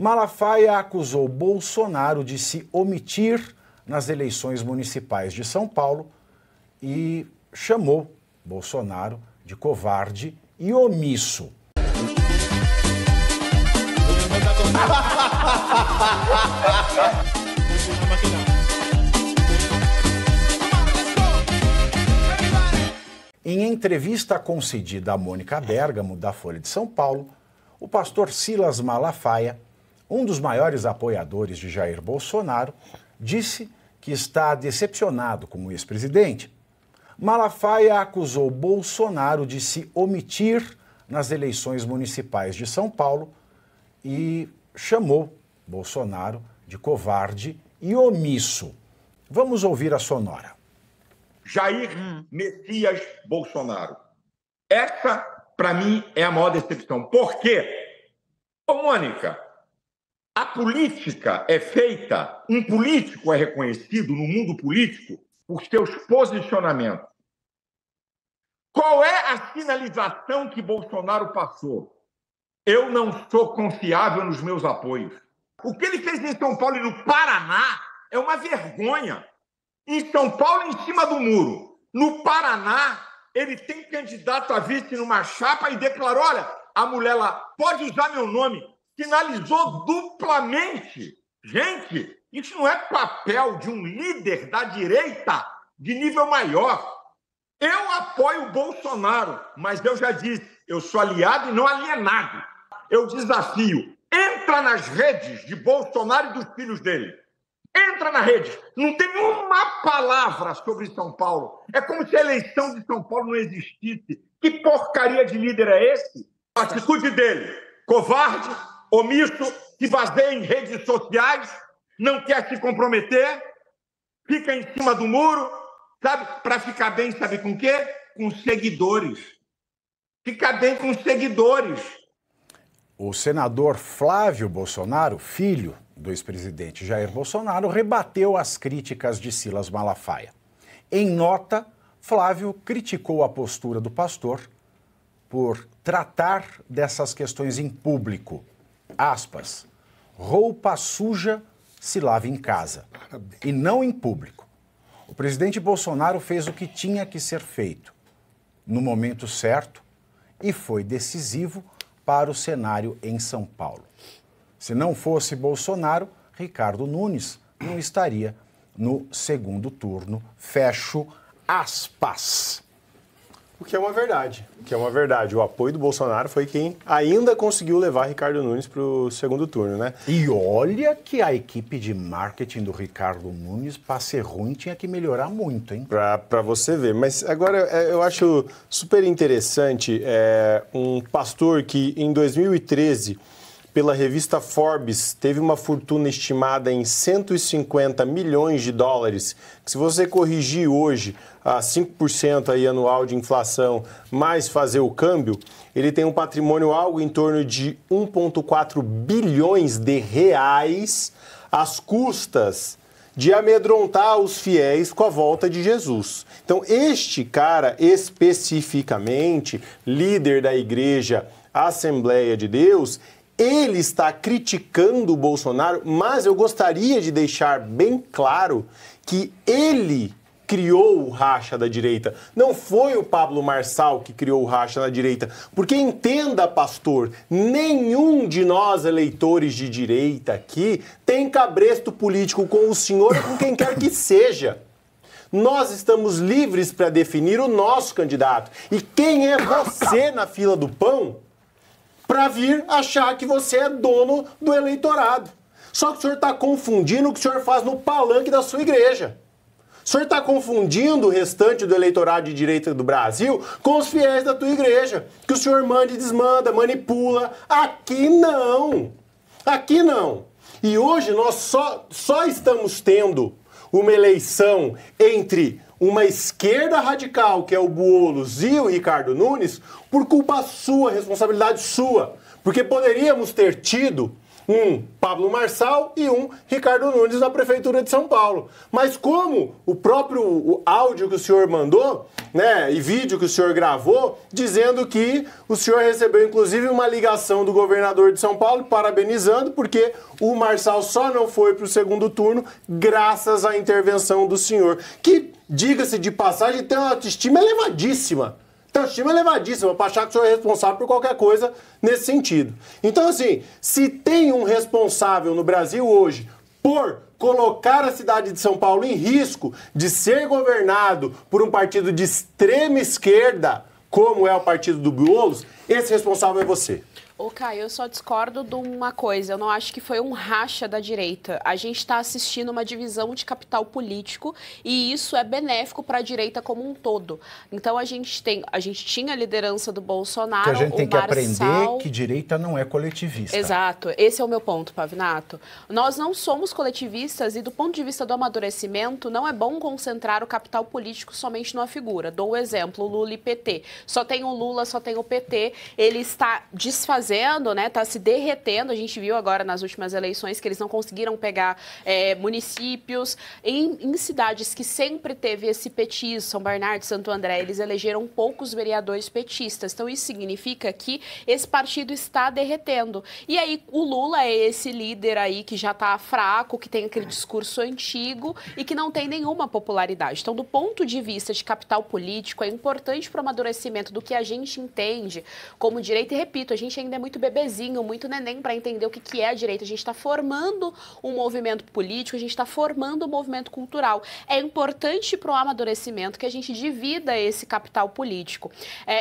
Malafaia acusou Bolsonaro de se omitir nas eleições municipais de São Paulo e chamou Bolsonaro de covarde e omisso. Em entrevista concedida a Mônica Bergamo, da Folha de São Paulo, o pastor Silas Malafaia, um dos maiores apoiadores de Jair Bolsonaro, disse que está decepcionado com o ex-presidente. Malafaia acusou Bolsonaro de se omitir nas eleições municipais de São Paulo e chamou Bolsonaro de covarde e omisso. Vamos ouvir a sonora. Jair Messias Bolsonaro. Essa, para mim, é a maior decepção. Por quê? Ô, Mônica, a política é feita, um político é reconhecido no mundo político por seus posicionamentos. Qual é a sinalização que Bolsonaro passou? Eu não sou confiável nos meus apoios. O que ele fez em São Paulo e no Paraná é uma vergonha. Em São Paulo, em cima do muro. No Paraná, ele tem candidato a vice numa chapa e declarou, olha, a mulher lá pode usar meu nome. Sinalizou duplamente. Gente, isso não é papel de um líder da direita de nível maior. Eu apoio o Bolsonaro, mas eu já disse, eu sou aliado e não alienado. Eu desafio, entra nas redes de Bolsonaro e dos filhos dele. Entra na rede, não tem uma palavra sobre São Paulo. É como se a eleição de São Paulo não existisse. Que porcaria de líder é esse? A atitude dele, covarde, omisso, se baseia em redes sociais, não quer se comprometer, fica em cima do muro, sabe? Para ficar bem, sabe com quê? Com seguidores. Fica bem com seguidores. O senador Flávio Bolsonaro, filho do ex-presidente Jair Bolsonaro, rebateu as críticas de Silas Malafaia. Em nota, Flávio criticou a postura do pastor por tratar dessas questões em público. Aspas, roupa suja se lava em casa e não em público. O presidente Bolsonaro fez o que tinha que ser feito no momento certo e foi decisivo para o cenário em São Paulo. Se não fosse Bolsonaro, Ricardo Nunes não estaria no segundo turno. Fecho aspas. O que é uma verdade. O apoio do Bolsonaro foi quem ainda conseguiu levar Ricardo Nunes para o segundo turno, né? E olha que a equipe de marketing do Ricardo Nunes, para ser ruim, tinha que melhorar muito, hein? Para você ver. Mas agora eu acho super interessante um pastor que em 2013... pela revista Forbes, teve uma fortuna estimada em 150 milhões de dólares, que se você corrigir hoje a 5% aí anual de inflação, mais fazer o câmbio, ele tem um patrimônio algo em torno de 1,4 bilhões de reais às custas de amedrontar os fiéis com a volta de Jesus. Então, este cara, especificamente, líder da igreja Assembleia de Deus, ele está criticando o Bolsonaro, mas eu gostaria de deixar bem claro que ele criou o racha da direita. Não foi o Pablo Marçal que criou o racha da direita. Porque entenda, pastor, nenhum de nós eleitores de direita aqui tem cabresto político com o senhor ou com quem quer que seja. Nós estamos livres para definir o nosso candidato. E quem é você na fila do pão para vir achar que você é dono do eleitorado? Só que o senhor está confundindo o que o senhor faz no palanque da sua igreja. O senhor está confundindo o restante do eleitorado de direita do Brasil com os fiéis da tua igreja. Que o senhor manda e desmanda, manipula. Aqui não. Aqui não. E hoje nós só estamos tendo uma eleição entre uma esquerda radical, que é o Boulos, e o Ricardo Nunes, por culpa sua, responsabilidade sua. Porque poderíamos ter tido Um Pablo Marçal e um Ricardo Nunes na Prefeitura de São Paulo. Mas como o próprio áudio que o senhor mandou, né, e vídeo que o senhor gravou, dizendo que o senhor recebeu inclusive uma ligação do governador de São Paulo parabenizando porque o Marçal só não foi para o segundo turno graças à intervenção do senhor, que, diga-se de passagem, tem uma autoestima elevadíssima. Então, estima elevadíssima para achar que o senhor é responsável por qualquer coisa nesse sentido. Então, assim, se tem um responsável no Brasil hoje por colocar a cidade de São Paulo em risco de ser governado por um partido de extrema esquerda, como é o partido do Boulos, esse responsável é você. Ô, Caio, eu só discordo de uma coisa. Eu não acho que foi um racha da direita. A gente está assistindo uma divisão de capital político e isso é benéfico para a direita como um todo. Então, a gente tinha a liderança do Bolsonaro, que a gente tem que Marçal... aprender que direita não é coletivista. Exato. Esse é o meu ponto, Pavinato. Nós não somos coletivistas e, do ponto de vista do amadurecimento, não é bom concentrar o capital político somente numa figura. Dou o exemplo, Lula e PT. Só tem o Lula, só tem o PT. Ele está desfazendo, né, está se derretendo. A gente viu agora nas últimas eleições que eles não conseguiram pegar municípios. Em cidades que sempre teve esse petismo, São Bernardo, Santo André, eles elegeram poucos vereadores petistas. Então isso significa que esse partido está derretendo. E aí o Lula é esse líder aí que já está fraco, que tem aquele discurso antigo e que não tem nenhuma popularidade. Então, do ponto de vista de capital político, é importante para o amadurecimento do que a gente entende como direita. E repito, a gente ainda é muito bebezinho, muito neném para entender o que é a direita. A gente está formando um movimento político, a gente está formando um movimento cultural. É importante para o amadurecimento que a gente divida esse capital político.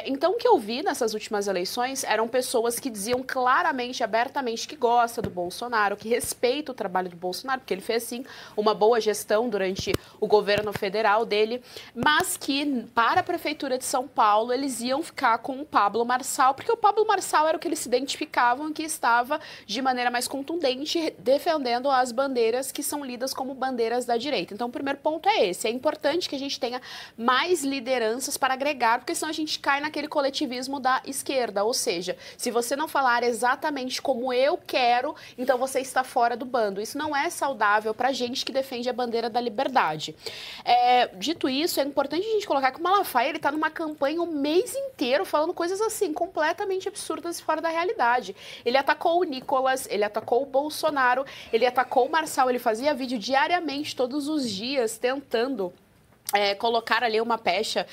Então, o que eu vi nessas últimas eleições eram pessoas que diziam claramente, abertamente, que gosta do Bolsonaro, que respeita o trabalho do Bolsonaro, porque ele fez, sim, uma boa gestão durante o governo federal dele, mas que, para a Prefeitura de São Paulo, eles iam ficar com o Pablo Marçal, porque o Pablo Marçal era o que eles se identificavam, que estava de maneira mais contundente defendendo as bandeiras que são lidas como bandeiras da direita. Então, o primeiro ponto é esse. É importante que a gente tenha mais lideranças para agregar, porque senão a gente cai naquele coletivismo da esquerda. Ou seja, se você não falar exatamente como eu quero, então você está fora do bando. Isso não é saudável para a gente que defende a bandeira da liberdade. Dito isso, é importante a gente colocar que o Malafaia ele está numa campanha o mês inteiro falando coisas assim, completamente absurdas e fora da realidade. Ele atacou o Nicolas, ele atacou o Bolsonaro, ele atacou o Marçal, ele fazia vídeo diariamente, todos os dias, tentando colocar ali uma pecha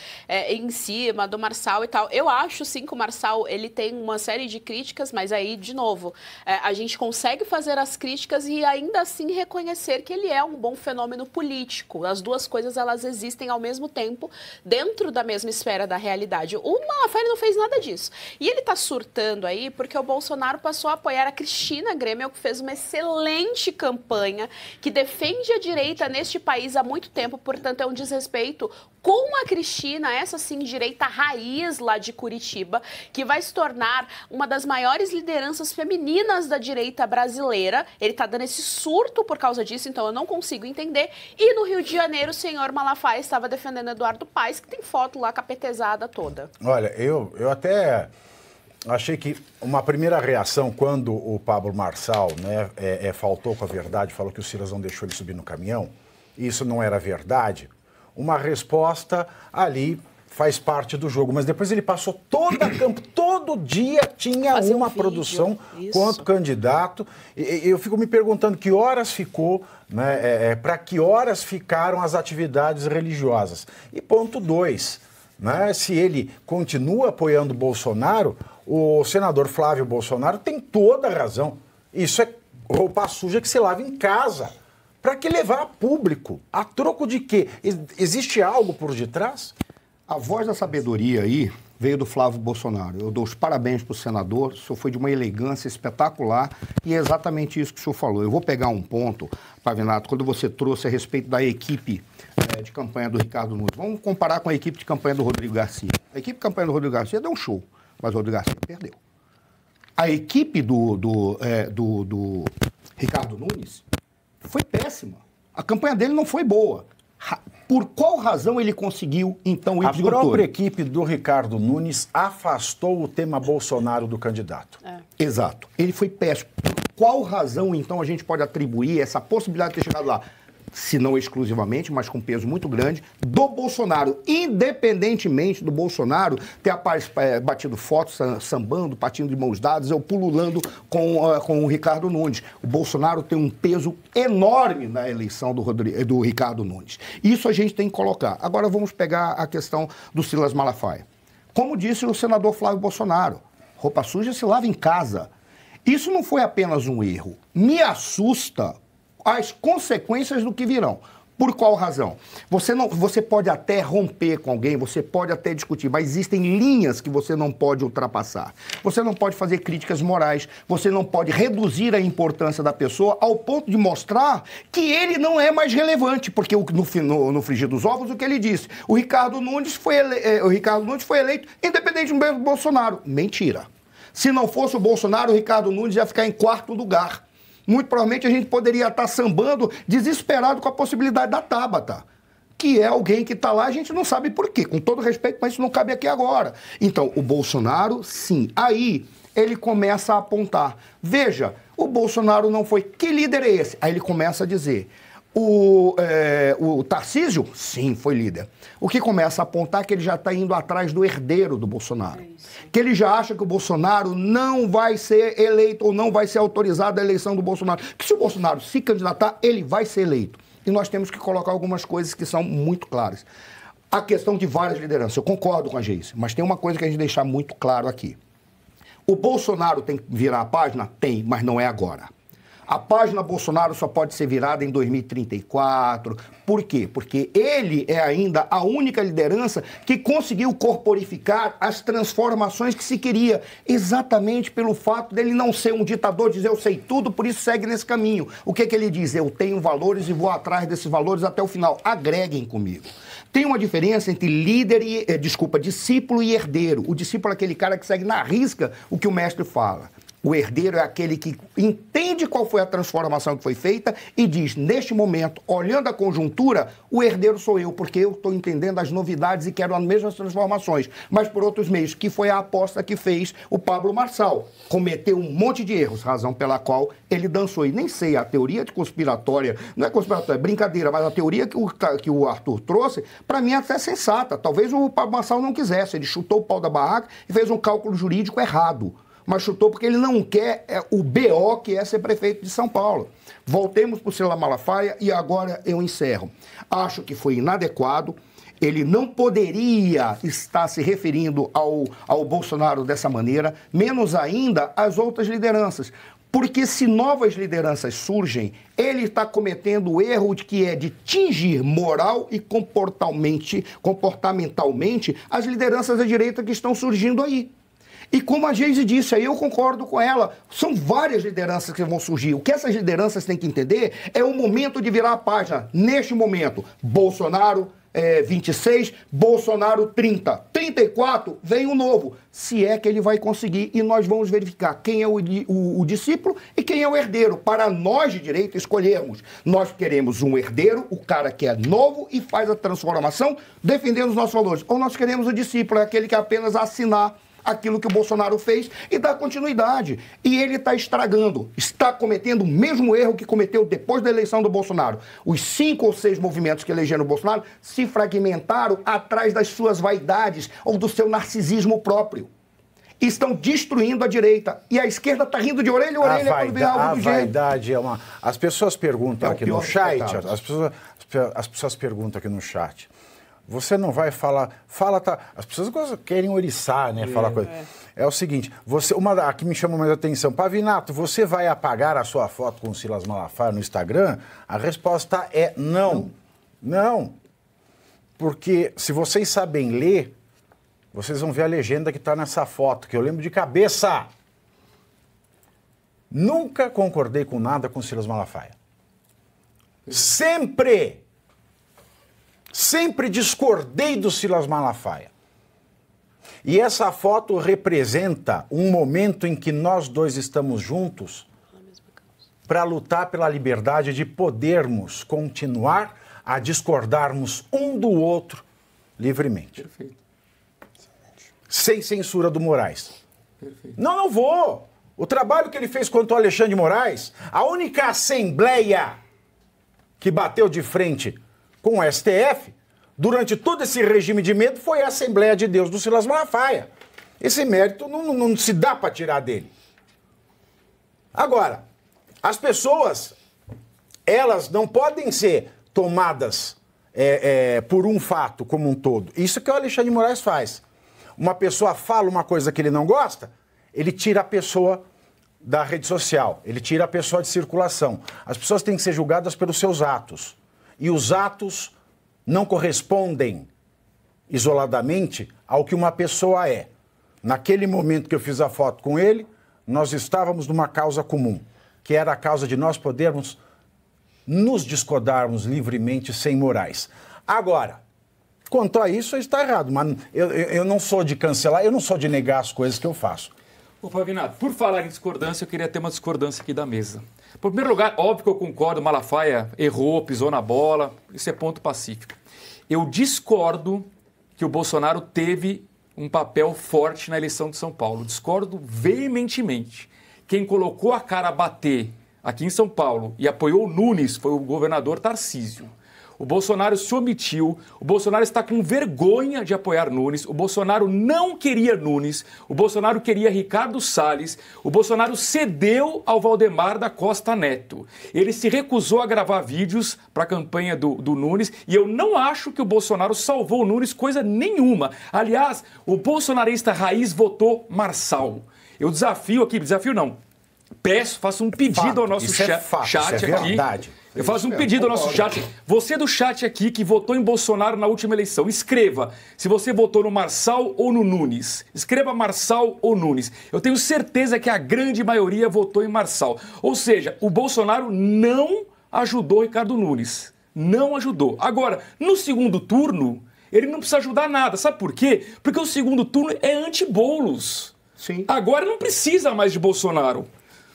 em cima do Marçal e tal. Eu acho, sim, que o Marçal ele tem uma série de críticas, mas aí, de novo, a gente consegue fazer as críticas e ainda assim reconhecer que ele é um bom fenômeno político. As duas coisas, elas existem ao mesmo tempo, dentro da mesma esfera da realidade. O Malafaia não fez nada disso. E ele tá surtando aí porque o Bolsonaro passou a apoiar a Cristina Grêmio, que fez uma excelente campanha, que defende a direita neste país há muito tempo, portanto, é um desrespeito com a Cristina, essa sim, direita raiz lá de Curitiba, que vai se tornar uma das maiores lideranças femininas da direita brasileira. Ele tá dando esse surto por causa disso, então eu não consigo entender. E no Rio de Janeiro, o senhor Malafaia estava defendendo Eduardo Paes, que tem foto lá capetezada toda. Olha, eu até achei que uma primeira reação, quando o Pablo Marçal, né, faltou com a verdade, falou que o Silas não deixou ele subir no caminhão, e isso não era verdade, uma resposta ali faz parte do jogo. Mas depois ele passou todo dia tinha uma produção quanto candidato. E eu fico me perguntando que horas ficou, né, para que horas ficaram as atividades religiosas. E ponto 2, né, se ele continua apoiando Bolsonaro, o senador Flávio Bolsonaro tem toda a razão. Isso é roupa suja que se lava em casa. Para que levar a público? A troco de quê? Existe algo por detrás? A voz da sabedoria aí veio do Flávio Bolsonaro. Eu dou os parabéns para o senador, o senhor foi de uma elegância espetacular e é exatamente isso que o senhor falou. Eu vou pegar um ponto, Pavinato, quando você trouxe a respeito da equipe de campanha do Ricardo Nunes. Vamos comparar com a equipe de campanha do Rodrigo Garcia. A equipe de campanha do Rodrigo Garcia deu um show, mas o Rodrigo Garcia perdeu. A equipe do Ricardo Nunes foi péssima. A campanha dele não foi boa. Por qual razão ele conseguiu, então, ir A própria equipe do Ricardo Nunes afastou o tema Bolsonaro do candidato. Exato. Ele foi péssimo. qual razão, então, a gente pode atribuir essa possibilidade de ter chegado lá? Se não exclusivamente, mas com peso muito grande, do Bolsonaro, independentemente do Bolsonaro ter batido fotos, sambando, partindo de mãos dadas, ou pululando com o Ricardo Nunes. O Bolsonaro tem um peso enorme na eleição do Ricardo Nunes. Isso a gente tem que colocar. Agora vamos pegar a questão do Silas Malafaia. Como disse o senador Flávio Bolsonaro, roupa suja se lava em casa. Isso não foi apenas um erro. Me assusta as consequências do que virão. Por qual razão? Você pode até romper com alguém, você pode até discutir, mas existem linhas que você não pode ultrapassar. Você não pode fazer críticas morais, você não pode reduzir a importância da pessoa ao ponto de mostrar que ele não é mais relevante, porque no frigir dos ovos, o que ele disse? O Ricardo Nunes foi eleito independente do Bolsonaro. Mentira. Se não fosse o Bolsonaro, o Ricardo Nunes ia ficar em quarto lugar. Muito provavelmente a gente poderia estar sambando desesperado com a possibilidade da Tabata, que é alguém que está lá, a gente não sabe por quê, com todo respeito, mas isso não cabe aqui agora. Então, o Bolsonaro, sim. Aí, ele começa a apontar. Veja, o Bolsonaro não foi... Que líder é esse? Aí ele começa a dizer... O Tarcísio, sim, foi líder. O que começa a apontar é que ele já está indo atrás do herdeiro do Bolsonaro. Que ele já acha que o Bolsonaro não vai ser eleito ou não vai ser autorizado a eleição do Bolsonaro. Que se o Bolsonaro se candidatar, ele vai ser eleito. E nós temos que colocar algumas coisas que são muito claras. A questão de várias lideranças, eu concordo com a Geice, mas tem uma coisa que a gente deixar muito claro aqui. O Bolsonaro tem que virar a página? Tem, mas não é agora. A página Bolsonaro só pode ser virada em 2034. Por quê? Porque ele é ainda a única liderança que conseguiu corporificar as transformações que se queria, exatamente pelo fato dele não ser um ditador, dizer eu sei tudo, por isso segue nesse caminho. O que ele diz? Eu tenho valores e vou atrás desses valores até o final. Agreguem comigo. Tem uma diferença entre discípulo e herdeiro. O discípulo é aquele cara que segue na risca o que o mestre fala. O herdeiro é aquele que entende qual foi a transformação que foi feita e diz, neste momento, olhando a conjuntura, o herdeiro sou eu, porque eu estou entendendo as novidades e quero as mesmas transformações, mas por outros meios, que foi a aposta que fez o Pablo Marçal. Cometeu um monte de erros, razão pela qual ele dançou. E nem sei, a teoria de conspiratória, não é conspiratória, é brincadeira, mas a teoria que o Arthur trouxe, para mim é até sensata. Talvez o Pablo Marçal não quisesse, ele chutou o pau da barraca e fez um cálculo jurídico errado. Mas chutou porque ele não quer o BO que é ser prefeito de São Paulo. Voltemos para o Silas Malafaia e agora eu encerro. Acho que foi inadequado, ele não poderia estar se referindo ao Bolsonaro dessa maneira, menos ainda às outras lideranças. Porque se novas lideranças surgem, ele está cometendo o erro de tingir moral e comportamentalmente as lideranças da direita que estão surgindo aí. E como a Geise disse, aí eu concordo com ela, são várias lideranças que vão surgir. O que essas lideranças têm que entender é o momento de virar a página. Neste momento, Bolsonaro 26, Bolsonaro 30. 34, vem o novo. Se é que ele vai conseguir, e nós vamos verificar quem é o discípulo e quem é o herdeiro. Para nós de direita escolhermos. Nós queremos um herdeiro, o cara que é novo e faz a transformação, defendendo os nossos valores. Ou nós queremos o discípulo, aquele que apenas assinar aquilo que o Bolsonaro fez e dá continuidade. E ele está estragando, está cometendo o mesmo erro que cometeu depois da eleição do Bolsonaro. Os 5 ou 6 movimentos que elegeram o Bolsonaro se fragmentaram atrás das suas vaidades ou do seu narcisismo próprio. Estão destruindo a direita. E a esquerda está rindo de orelha a orelha quando vê algo do jeito. A vaidade é uma... As pessoas perguntam aqui no chat, as pessoas perguntam aqui no chat, você não vai falar... As pessoas querem oriçar, né? Falar coisa. É o seguinte, uma que me chama mais atenção. Pavinato, você vai apagar a sua foto com o Silas Malafaia no Instagram? A resposta é não. Não. Porque se vocês sabem ler, vocês vão ver a legenda que está nessa foto, que eu lembro de cabeça. Nunca concordei com nada com o Silas Malafaia. Sempre discordei do Silas Malafaia. E essa foto representa um momento em que nós dois estamos juntos para lutar pela liberdade de podermos continuar a discordarmos um do outro livremente. Perfeito. Sem censura do Moraes. Perfeito. Não vou. O trabalho que ele fez contra o Alexandre de Moraes, a única assembleia que bateu de frente com o STF, durante todo esse regime de medo, foi a Assembleia de Deus do Silas Malafaia. Esse mérito não se dá para tirar dele. Agora, as pessoas, elas não podem ser tomadas por um fato como um todo. Isso que o Alexandre de Moraes faz. Uma pessoa fala uma coisa que ele não gosta, ele tira a pessoa da rede social, ele tira a pessoa de circulação. As pessoas têm que ser julgadas pelos seus atos. E os atos não correspondem isoladamente ao que uma pessoa é. Naquele momento que eu fiz a foto com ele, nós estávamos numa causa comum, que era a causa de nós podermos nos discordarmos livremente, sem morais. Agora, quanto a isso, está errado, mas eu não sou de cancelar, eu não sou de negar as coisas que eu faço. Ô, Pavinato, por falar em discordância, eu queria ter uma discordância aqui da mesa. Em primeiro lugar, óbvio que eu concordo, Malafaia errou, pisou na bola, isso é ponto pacífico. Eu discordo que o Bolsonaro teve um papel forte na eleição de São Paulo. Discordo veementemente. Quem colocou a cara a bater aqui em São Paulo e apoiou o Nunes foi o governador Tarcísio. O Bolsonaro se omitiu, o Bolsonaro está com vergonha de apoiar Nunes, o Bolsonaro não queria Nunes, o Bolsonaro queria Ricardo Salles, o Bolsonaro cedeu ao Valdemar da Costa Neto. Ele se recusou a gravar vídeos para a campanha do Nunes e eu não acho que o Bolsonaro salvou o Nunes coisa nenhuma. Aliás, o bolsonarista raiz votou Marçal. Eu desafio aqui, desafio não, faço um pedido ao nosso chat aqui. Verdade. Eu faço um pedido ao nosso chat. Você do chat aqui que votou em Bolsonaro na última eleição, escreva se você votou no Marçal ou no Nunes. Escreva Marçal ou Nunes. Eu tenho certeza que a grande maioria votou em Marçal. Ou seja, o Bolsonaro não ajudou Ricardo Nunes. Não ajudou. Agora, no segundo turno, ele não precisa ajudar nada. Sabe por quê? Porque o segundo turno é anti-Boulos. Sim. Agora não precisa mais de Bolsonaro.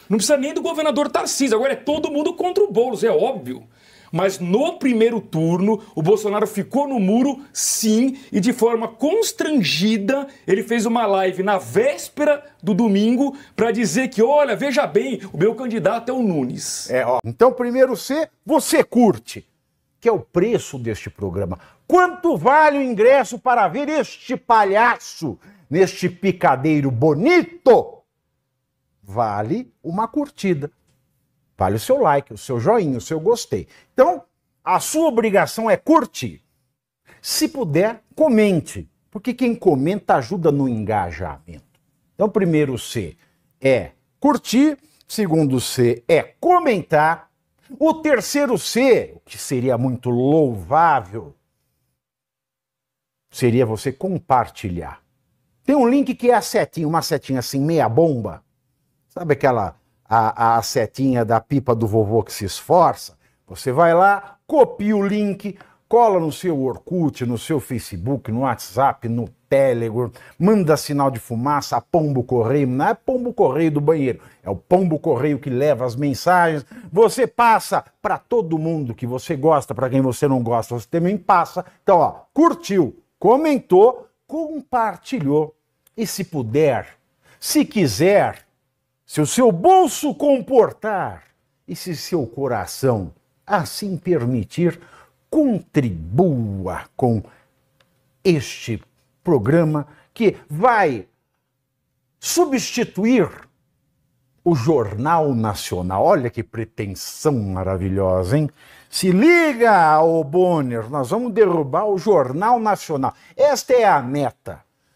Não precisa nem do governador Tarcísio, agora é todo mundo contra o Boulos, é óbvio. Mas no primeiro turno, o Bolsonaro ficou no muro, sim, e de forma constrangida, ele fez uma live na véspera do domingo para dizer que, olha, veja bem, o meu candidato é o Nunes. Então, primeiro você curte, que é o preço deste programa. Quanto vale o ingresso para ver este palhaço neste picadeiro bonito? Vale uma curtida, vale o seu like, o seu joinha, o seu gostei. Então, a sua obrigação é curtir. Se puder, comente, porque quem comenta ajuda no engajamento. Então, primeiro C é curtir, segundo C é comentar, o terceiro C, o que seria muito louvável, seria você compartilhar. Tem um link que é a setinha, uma setinha assim, meia bomba. Sabe aquela a setinha da pipa do vovô que se esforça? Você vai lá, copia o link, cola no seu Orkut, no seu Facebook, no WhatsApp, no Telegram, manda sinal de fumaça, pombo correio, não é pombo correio do banheiro, é o pombo correio que leva as mensagens. Você passa para todo mundo que você gosta, para quem você não gosta, você também passa. Então, ó, curtiu, comentou, compartilhou. E se puder, se quiser, se o seu bolso comportar e se seu coração assim permitir, contribua com este programa que vai substituir o Jornal Nacional. Olha que pretensão maravilhosa, hein? Se liga, ô Bonner, nós vamos derrubar o Jornal Nacional. Esta é a meta.